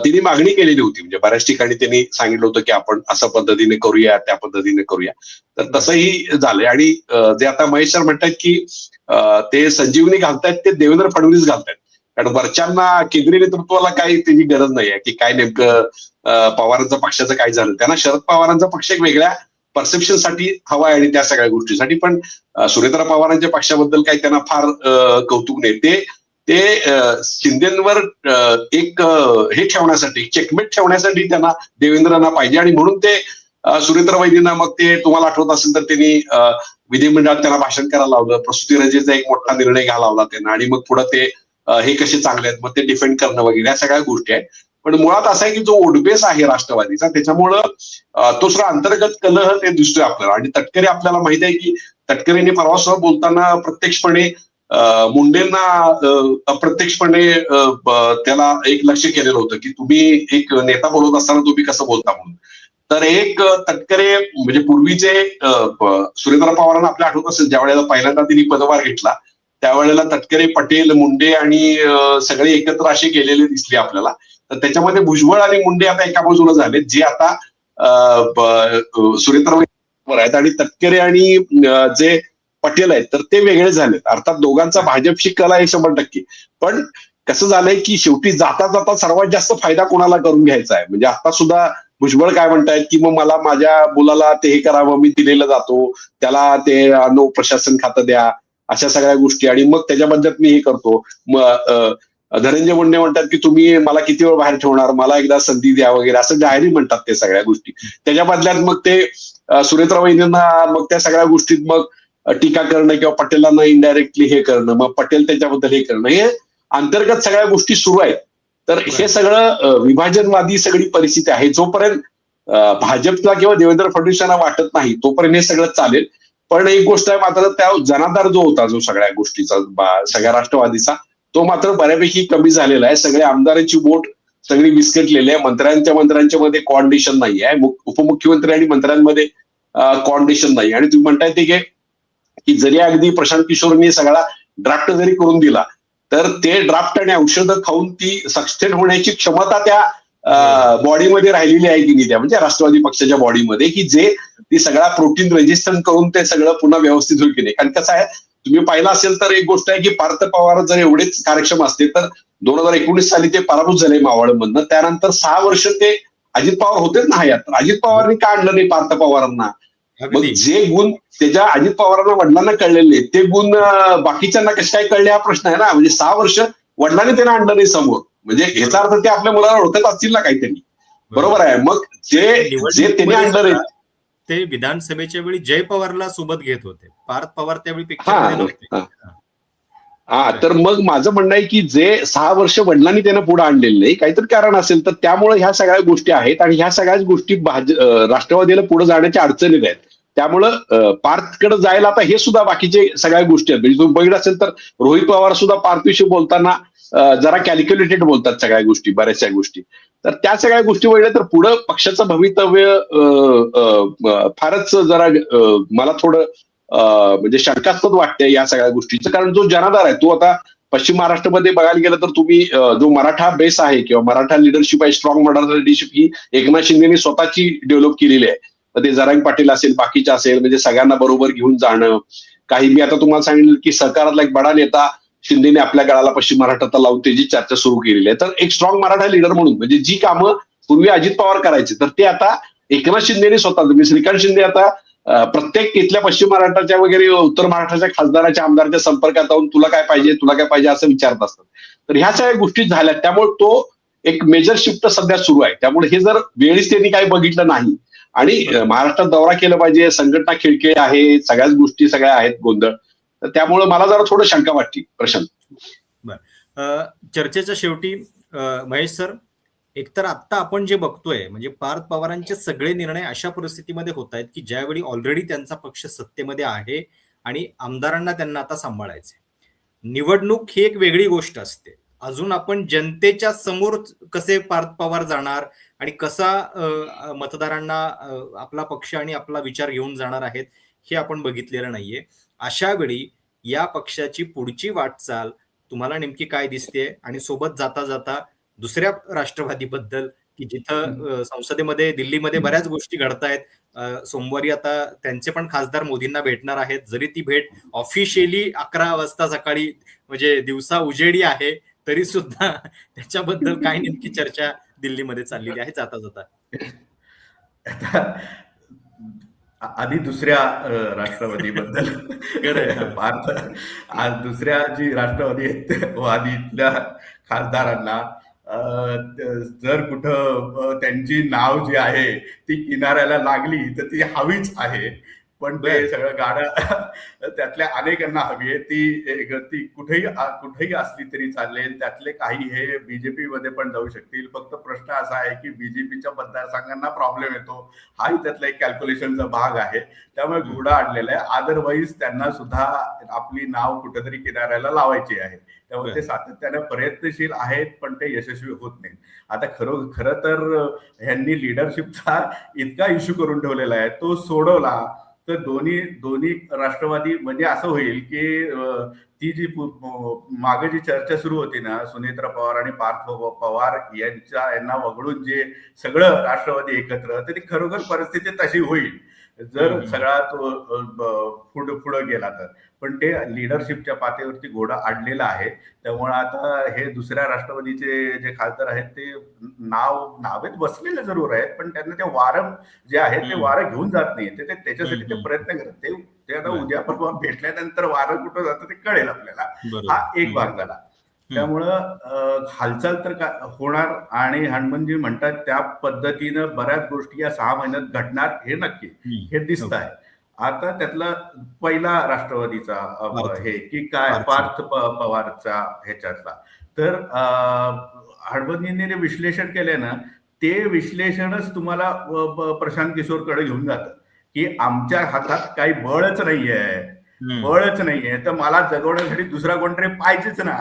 तिने मागणी केलेली होती. म्हणजे बऱ्याच ठिकाणी त्यांनी सांगितलं होतं की आपण अशा पद्धतीने करूया, त्या पद्धतीने करूया. तर तसंही झालंय. आणि जे आता महेश सर म्हणतात की ते संजीवनी घालतायत ते देवेंद्र फडणवीस घालतायत. कारण वरच्यांना केंद्रीय नेतृत्वाला काही त्याची गरज नाही आहे की काय नेमकं पवारांच्या पक्षाचं काय झालं. त्यांना शरद पवारांचा पक्ष एक वेगळ्या परसेप्शनसाठी हवा आहे आणि त्या सगळ्या गोष्टीसाठी. पण सुनेत्रा पवारांच्या पक्षाबद्दल काही त्यांना फार कौतुक नाही. ते शिंदेवर एक हे ठेवण्यासाठी, चेकमेट ठेवण्यासाठी त्यांना देवेंद्रांना पाहिजे. आणि म्हणून ते सुरेंद्र वैदींना मग ते तुम्हाला आठवत असेल तर त्यांनी विधिमंडळात त्यांना भाषण करायला लावलं, प्रसूती रजेचा एक मोठा निर्णय घ्यायला लावला त्यांना. आणि मग पुढे ते हे कसे चांगले आहेत मग ते डिफेंड करणं वगैरे या सगळ्या गोष्टी आहेत. पण मुळात असं आहे की जो ओडबेस आहे राष्ट्रवादीचा त्याच्यामुळं तो सुद्धा अंतर्गत कलह ते दिसतोय आपल्याला. आणि तटकरे आपल्याला माहित आहे की तटकरेने परवासह बोलताना प्रत्यक्षपणे मुंडेंना अप्रत्यक्षपणे त्याला एक लक्ष केलेलं होतं की तुम्ही एक नेता बोलत असताना तुम्ही कसं बोलता म्हणून. तर एक तटकरे म्हणजे पूर्वीचे सुरेंद्र पवारांना आपल्या आठवत असेल ज्या वेळेला पहिल्यांदा त्यांनी पदभार घेतला त्यावेळेला तटकरे, पटेल, मुंडे आणि सगळे एकत्र असे गेलेले दिसले आपल्याला. तर त्याच्यामध्ये भुजबळ आणि मुंडे आता एका बाजूला झाले, जे आता सुरेंद्र आहेत. आणि तटकरे आणि जे पटेल आहेत तर ते वेगळे झालेत. अर्थात दोघांचा भाजपशी कला आहे 100%. पण कसं झालंय की शेवटी जाता जाता सर्वात जास्त फायदा कोणाला करून घ्यायचा आहे. म्हणजे आता सुद्धा भुजबळ काय म्हणतायत की मग मला माझ्या मुलाला ते हे करावं, मी दिलेलं जातो, त्याला ते अन्न प्रशासन खातं द्या, अशा सगळ्या गोष्टी. आणि मग त्याच्याबद्दल मी हे करतो. धनंजय मुंडे म्हणतात की तुम्ही मला किती वेळ बाहेर ठेवणार, मला एकदा संधी द्या वगैरे असं जाहीर म्हणतात ते सगळ्या गोष्टी. त्याच्या बदल्यात मग ते सुनेत्रा वहिनींना मग त्या सगळ्या गोष्टीत मग टीका करणं किंवा पटेलांना इनडायरेक्टली हे करणं, मग पटेल त्याच्याबद्दल हे करणं, हे अंतर्गत सगळ्या गोष्टी सुरू आहेत. तर हे सगळं विभाजनवादी सगळी परिस्थिती आहे. जोपर्यंत भाजपला किंवा देवेंद्र फडणवीसांना वाटत नाही तोपर्यंत हे सगळं चालेल. पण एक गोष्ट आहे मात्र, त्या जनाधार जो होता जो सगळ्या गोष्टीचा सगळ्या राष्ट्रवादीचा, तो मात्र बऱ्यापैकी कमी झालेला आहे. सगळ्या आमदारांची बोट सगळी विस्कटलेली आहे. मंत्र्यांच्या मध्ये कोऑर्डिनेशन नाही आहे. उपमुख्यमंत्री आणि मंत्र्यांमध्ये कोऑर्डिनेशन नाही. आणि तुम्ही म्हणताय ते की जरी अगदी प्रशांत किशोरनी सगळा ड्राफ्ट जरी करून दिला तर ते ड्राफ्ट आणि औषधं खाऊन ती सक्सेस होण्याची क्षमता त्या बॉडीमध्ये राहिलेली आहे की नाही, त्या म्हणजे राष्ट्रवादी पक्षाच्या बॉडीमध्ये, की जे ती सगळा प्रोटीन रेजिस्टन्स करून ते सगळं पुन्हा व्यवस्थित होईल की नाही. कारण कसं आहे, तुम्ही पाहिलं असेल तर एक गोष्ट आहे की पार्थ पवार जर एवढेच कार्यक्षम असते तर 2019 साली ते पराभूत झाले मावळमधनं. त्यानंतर 6 वर्ष ते अजित पवार होतेच ना हयात. अजित पवारांनी का आणलं नाही पार्थ पवारांना? मग जे गुण त्याच्या अजित पवारांना वडिलांना कळलेले ते गुण बाकीच्यांना कसे काय कळले हा प्रश्न आहे ना. म्हणजे 6 वर्ष वडिलांनी त्यांना आणलं नाही समोर, म्हणजे ह्याचा अर्थ ते आपल्या मुलाला ओळखत असतील ना काहीतरी. बरोबर आहे. मग जे त्यांनी आणलं नाही ते विधानसभेच्या वेळी जय पवारला सोबत घेत होते, पार्थ पवार त्यावेळी पिक्चर नव्हते. तर मग माझं म्हणणं आहे की जे 6 वर्ष वडिलांनी त्यांना पुढे आणलेलं नाही, काहीतरी कारण असेल तर त्यामुळे ह्या सगळ्या गोष्टी आहेत. आणि ह्या सगळ्याच गोष्टी राष्ट्रवादीला पुढे जाण्याच्या अडचणीत आहेत. त्यामुळं पार्थकडे जायला आता हे सुद्धा बाकीचे सगळ्या गोष्टी आहेत. म्हणजे तुम्ही बघितलं असेल तर रोहित पवार सुद्धा पार्थविषयी बोलताना जरा कॅल्क्युलेटेड बोलतात सगळ्या गोष्टी, बऱ्याचशा गोष्टी. तर त्या सगळ्या गोष्टी बघितल्या तर पुढं पक्षाचं भवितव्य फारच जरा मला थोडं म्हणजे शंकास्पद वाटते या सगळ्या गोष्टीचं. कारण जो जनाधार आहे तो आता पश्चिम महाराष्ट्रामध्ये बघायला गेलं तर तुम्ही जो मराठा बेस आहे किंवा मराठा लिडरशिप आहे, स्ट्रॉंग मराठा लिडरशिप ही एकनाथ शिंदेनी स्वतःची डेव्हलप केलेली आहे. ते जरांग पाटील असेल, बाकीचे असेल, म्हणजे सगळ्यांना बरोबर घेऊन जाणं. काही मी आता तुम्हाला सांगितलं की सरकारातला एक बडा नेता शिंदेने आपल्या गळाला पश्चिम महाराष्ट्रात लावून त्याची चर्चा सुरू केलेली आहे. तर एक स्ट्रॉंग मराठा लीडर म्हणून म्हणजे जी कामं पूर्वी अजित पवार करायचे तर ते आता एकनाथ शिंदेने स्वतः, म्हणजे श्रीकांत शिंदे आता प्रत्येक इथल्या पश्चिम महाराष्ट्राच्या वगैरे उत्तर महाराष्ट्राच्या खासदाराच्या आमदाराच्या संपर्कात जाऊन तुला काय पाहिजे असं विचारत असतात. तर ह्या सगळ्या गोष्टी झाल्या. त्यामुळे तो एक मेजर शिफ्ट सध्या सुरू आहे. त्यामुळे हे जर वेळीच त्यांनी काही बघितलं नाही आणि महाराष्ट्रात दौरा केला पाहिजे, संघटना खिळखिळ आहे, सगळ्याच गोष्टी सगळ्या आहेत गोंधळ, तर त्यामुळे मला जरा थोडं शंका वाटते. प्रशांत, चर्चेच्या शेवटी महेश सर, एकतर आता आपण जे बघतोय म्हणजे पार्थ पवारांचे सगळे निर्णय अशा परिस्थितीमध्ये होत आहेत की ज्यावेळी ऑलरेडी त्यांचा पक्ष सत्तेमध्ये आहे आणि आमदारांना त्यांना आता सांभाळायचे. निवडणूक ही एक वेगळी गोष्ट असते. अजून आपण जनतेच्या समोर कसे पार्थ पवार जाणार आणि कसा मतदारांना आपला पक्ष आणि आपला विचार घेऊन जाणार आहेत हे आपण बघितलेलं नाहीये. अशा वेळी या पक्षाची पुढची वाटचाल तुम्हाला नेमकी काय दिसते? आणि सोबत जाता जाता दुसऱ्या राष्ट्रवादीबद्दल की जिथं संसदेमध्ये दिल्लीमध्ये बऱ्याच गोष्टी घडतायत. सोमवारी आता त्यांचे पण खासदार मोदींना भेटणार आहेत. जरी ती भेट ऑफिशियली 11 वाजता सकाळी म्हणजे दिवसा उजेडी आहे तरी सुद्धा त्याच्याबद्दल काय नेमकी चर्चा दिल्लीमध्ये चाललेली आहे जाता जाता? आधी दुसऱ्या राष्ट्रवादीबद्दल आज दुसऱ्या जी राष्ट्रवादी आहेत वादीतल्या खासदारांना जर कुठं त्यांची नाव जी आहे ती किनाऱ्याला लागली तर ती हवीच आहे. पण ते सगळं गाड्या त्यातल्या अनेकांना हवी आहे. ती कुठेही असली तरी चालेल. त्यातले काही हे बीजेपी मध्ये पण जाऊ शकतील. फक्त प्रश्न असा आहे की बीजेपीच्या मतदारसंघांना प्रॉब्लेम येतो, हाही त्यातला एक कॅल्क्युलेशनचा भाग आहे. त्यामुळे घोडा आणलेला आहे. अदरवाईज त्यांना सुद्धा आपली नाव कुठेतरी किनाऱ्याला लावायची आहे. त्यामुळे ते सातत्याने प्रयत्नशील आहेत पण ते यशस्वी होत नाहीत. आता खरं तर ह्यांनी लिडरशिपचा इतका इश्यू करून ठेवलेला आहे, तो सोडवला तर दोन्ही राष्ट्रवादी म्हणजे असं होईल की ती जी मागे जी चर्चा सुरू होती ना, सुनेत्रा पवार आणि पार्थ पवार यांना वगळून जे सगळं राष्ट्रवादी एकत्र, तर ती खरोखर परिस्थिती तशी होईल जर सगळा तो पुढं गेला तर. पण ते लिडरशिपच्या पातळीवरती घोडा अडलेला आहे. त्यामुळे आता हे दुसऱ्या राष्ट्रवादीचे जे खासदार आहेत ते नावेत बसलेले जरूर आहेत पण त्यांना ते वारं जे आहे ते वारं घेऊन जात नाही. ते त्याच्यासाठी ते प्रयत्न करत. ते आता उद्या परवा भेटल्यानंतर वारं कुठं जातं ते कळेल आपल्याला. हा एक भाग झाला. त्यामुळं हालचाल तर होणार आणि हनुमानजी म्हणतात त्या पद्धतीनं बऱ्याच गोष्टी या 6 महिन्यात घडणार हे नक्की, हे दिसत आहे. आता त्यातला पहिला राष्ट्रवादीचा हे की काय पार्थ पवारचा ह्याच्यातला तर हनुमानजींनी जे विश्लेषण केले ना ते विश्लेषणच तुम्हाला प्रशांत किशोरकडे घेऊन जातं की आमच्या हातात काही बळच नाहीये तर मला जगवण्यासाठी दुसरा कोणतरी पाहिजेच ना,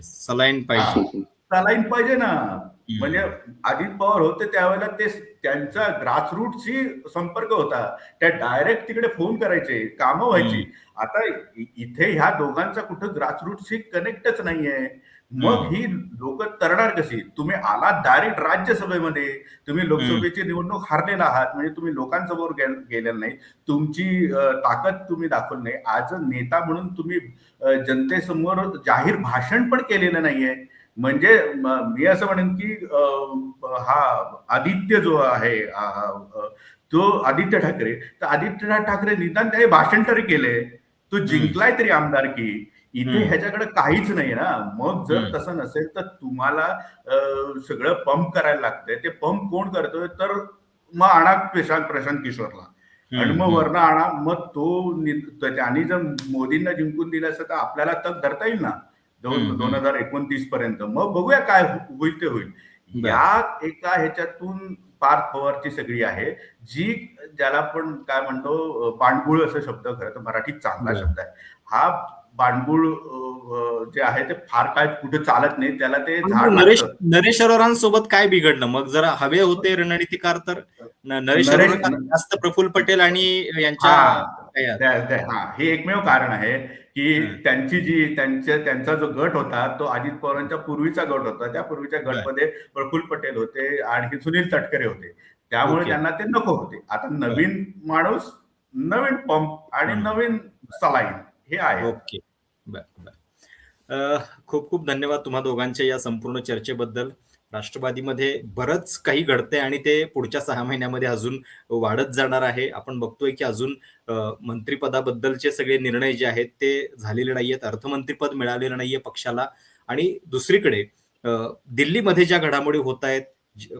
सलाईन पाहिजे ना. म्हणजे अजित पवार होते त्यावेळेला ते त्यांचा ग्रासरूटशी संपर्क होता, त्या डायरेक्ट तिकडे फोन करायचे, कामं व्हायची. आता इथे ह्या दोघांचा कुठं ग्रासरूटशी कनेक्टच नाहीये. मग ही लोक तरणार कशी? तुम्ही आलात डायरेक्ट राज्यसभेमध्ये, तुम्ही लोकसभेची निवडणूक हारलेला आहात, म्हणजे तुम्ही लोकांसमोर गेलेला नाही, तुमची ताकद तुम्ही दाखवली नाही. आज नेता म्हणून तुम्ही जनतेसमोर जाहीर भाषण पण केलेलं नाहीये. म्हणजे मी असं म्हणेन की हा आदित्य जो आहे तो आदित्य ठाकरे, तर आदित्य ठाकरे निदान त्याने भाषण तरी केले, तो जिंकलाय तरी आमदारकी. इथे ह्याच्याकडे काहीच नाही ना. मग जर तसं नसेल तर तुम्हाला सगळं पंप करायला लागतंय. ते पंप कोण करतोय? तर मग आणा प्रशांत किशोरला आणि मग वरनं आणा. मग तो त्यांनी जर मोदींना जिंकून दिलं असतं तर आपल्याला तग धरता येईल ना 2029 पर्यंत. मग बघूया काय होईल ते होईल. या एका ह्याच्यातून पार्थ पवारची सगळी आहे जी ज्याला पण काय म्हणतो बांडगुळ असं शब्द, खरं तर मराठीत चांगला शब्द आहे. हा बांडगुळ जे आहे ते फार काय कुठे चालत नाही, त्याला ते नरेश अरोरांसोबत काय बिघडलं? मग जरा हवे होते रणनीतिकार तर नरेश अरोरा जास्त प्रफुल्ल पटेल आणि यांच्या हे एकमेव कारण आहे की त्यांचा जो गट होता तो अजित पवारांच्या पूर्वीचा गट होता. त्या पूर्वीच्या गटमध्ये प्रफुल्ल पटेल होते आणि सुनील तटकरे होते, त्यामुळे त्यांना ते नको होते. आता नवीन माणूस, नवीन पंप आणि नवीन सलाईन हे आहे. ओके, खूप खूप धन्यवाद तुम्हा दोघांच्या या संपूर्ण चर्चेबद्दल. राष्ट्रवादीमध्ये बरंच काही घडतंय आणि ते पुढच्या 6 महिन्यामध्ये अजून वाढत जाणार आहे. आपण बघतोय की अजून मंत्रिपदाबद्दलचे सगळे निर्णय जे आहेत ते झालेले नाहीयेत. अर्थमंत्रीपद मिळालेलं नाहीये पक्षाला. आणि दुसरीकडे दिल्लीमध्ये ज्या घडामोडी होत आहेत,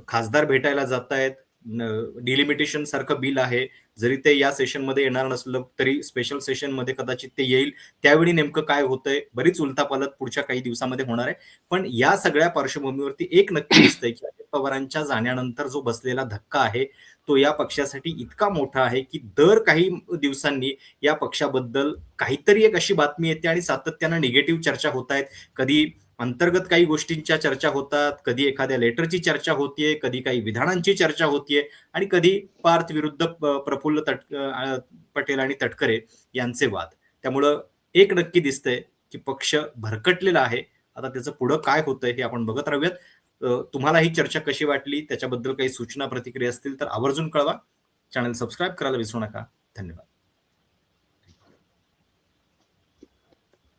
खासदार भेटायला जात आहेत, डिलिमिटेशन सारखं बिल आहे, जरी ते या सेशनमध्ये येणार नसलं तरी स्पेशल सेशनमध्ये कदाचित ते येईल. त्यावेळी नेमकं काय होतंय, बरीच उलथापालथ पुढच्या काही दिवसामध्ये होणार आहे. पण या सगळ्या पार्श्वभूमीवरती एक नक्की दिसतंय की अजित पवारांच्या जाण्यानंतर जो बसलेला धक्का आहे तो या पक्षासाठी इतका मोठा आहे की दर काही दिवसांनी या पक्षाबद्दल काहीतरी एक अशी बातमी येते आणि सातत्यानं निगेटिव्ह चर्चा होत आहेत. कधी अंतर्गत काही गोष्टींच्या चर्चा होतात, कधी एखाद्या लेटरची चर्चा होतीये, कधी काही विधानांची चर्चा होतीये आणि कधी पार्थ विरुद्ध प्रफुल्ल पटेल आणि तटकरे यांचे वाद. त्यामुळं एक नक्की दिसतंय की पक्ष भरकटलेला आहे. आता त्याचं पुढं काय होतंय हे आपण बघत राहूयात. तुम्हाला ही चर्चा कशी वाटली, त्याच्याबद्दल काही सूचना प्रतिक्रिया असतील तर आवर्जून कळवा. चॅनल सबस्क्राईब करायला विसरू नका. धन्यवाद.